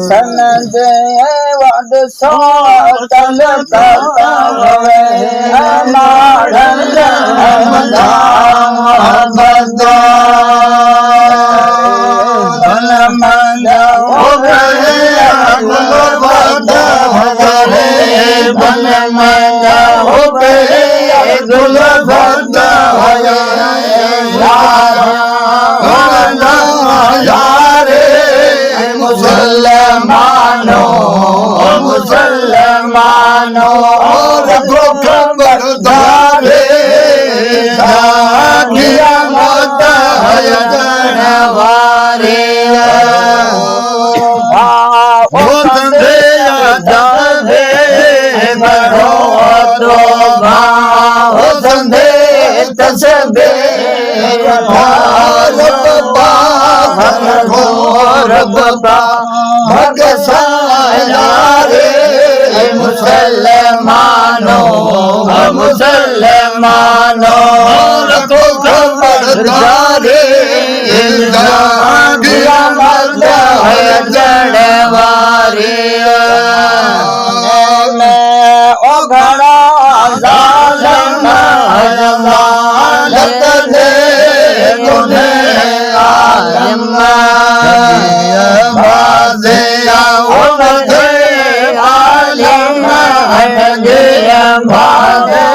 सनद वड सो तल तवे माडल मोहब्बत बन मंद होवे गुलबत हरे बन मंद होवे गुलबत हरे यारे मुसलमानो मुसलमानो रखो खबरदारे जागिया मत है जनवारे ओ संदे जावे बड़ो तो भाव संदे तसबे रब्बा भगसाया रे मुसलमानो मुसलमानो रखो खबरदारे जागिया मत है जनवारे ओ घड़ा जालम लत दे तुने आलम बाजे उन दे आलम हटगे बाजे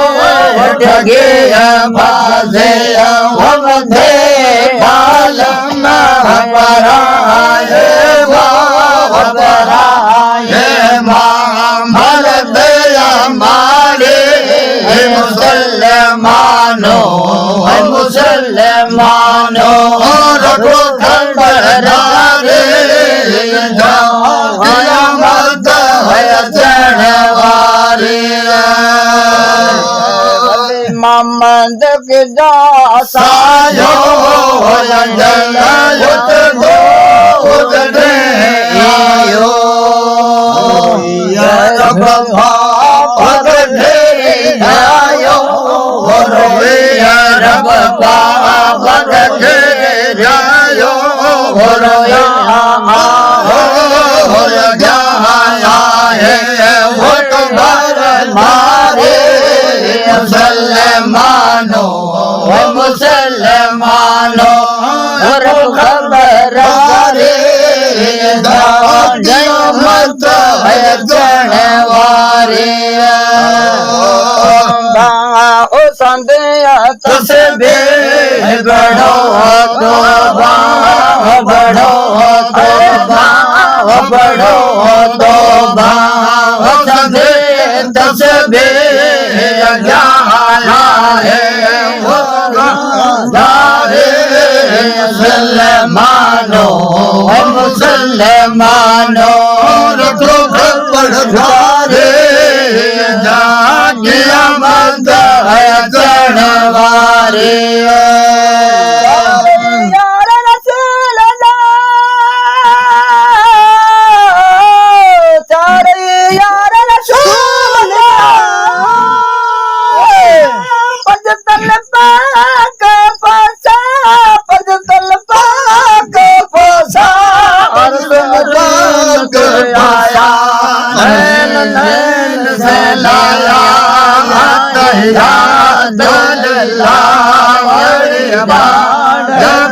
हटगे बाजे उन दे आलम पराए पराए मामल दे हमारे मुसलमानो मुसलमानो रखो खबरदारे जागिया मत है जनवारे मोहम्मद के दासायो जलालत दो उदरे आयो या रब्बा पगड़े आयो रे या रब्बा पगड़े आयो रे या है वो कबर मारे मुसलमानो मुसलमानो खबरदारे मत है जनवारे ओ संदेह तस्बे बढ़ो तो बढ़ो तो बढ़ो तो संदेह तस्बे ज्ञाना है वो दारे मुसलमानो मुसलमानो रखो खबरदारे जागिया मत है जनवारे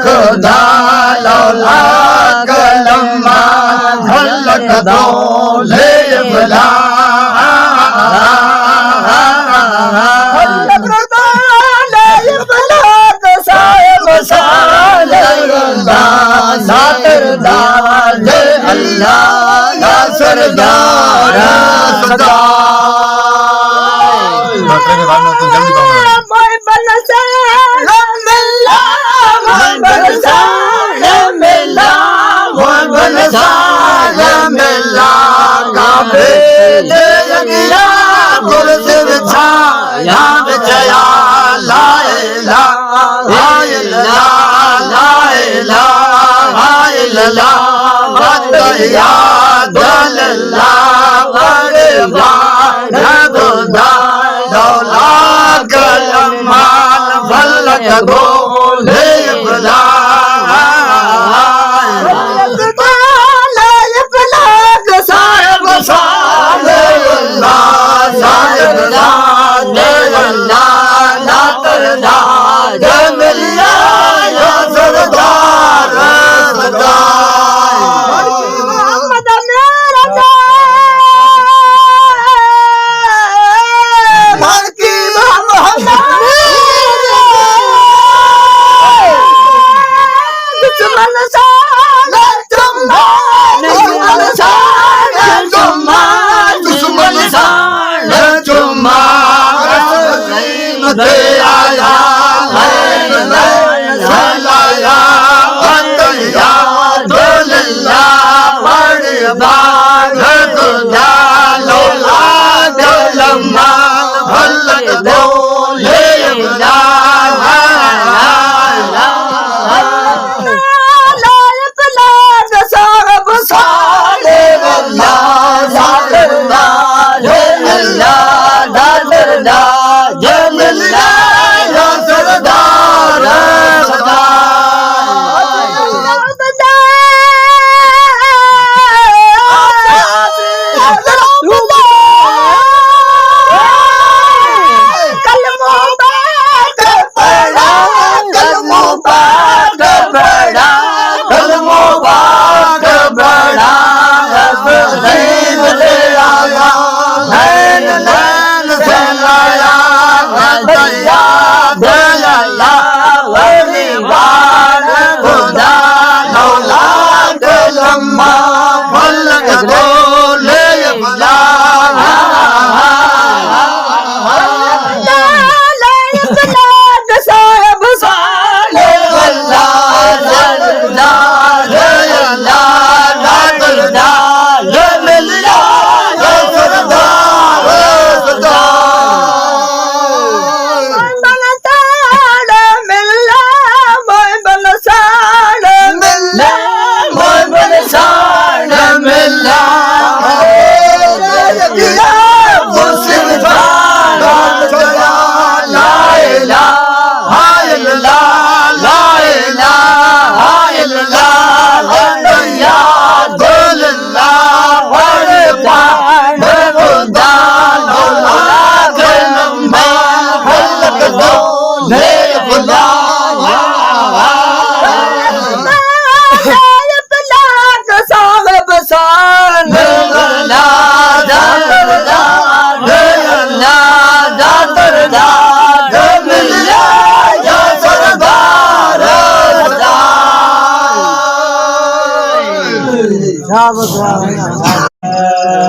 खुदा लौला कलमा झलक दो ले बुला सरदार अल्लाह या सरदार सदा दौला कलमान फलक दो शाबाश वाह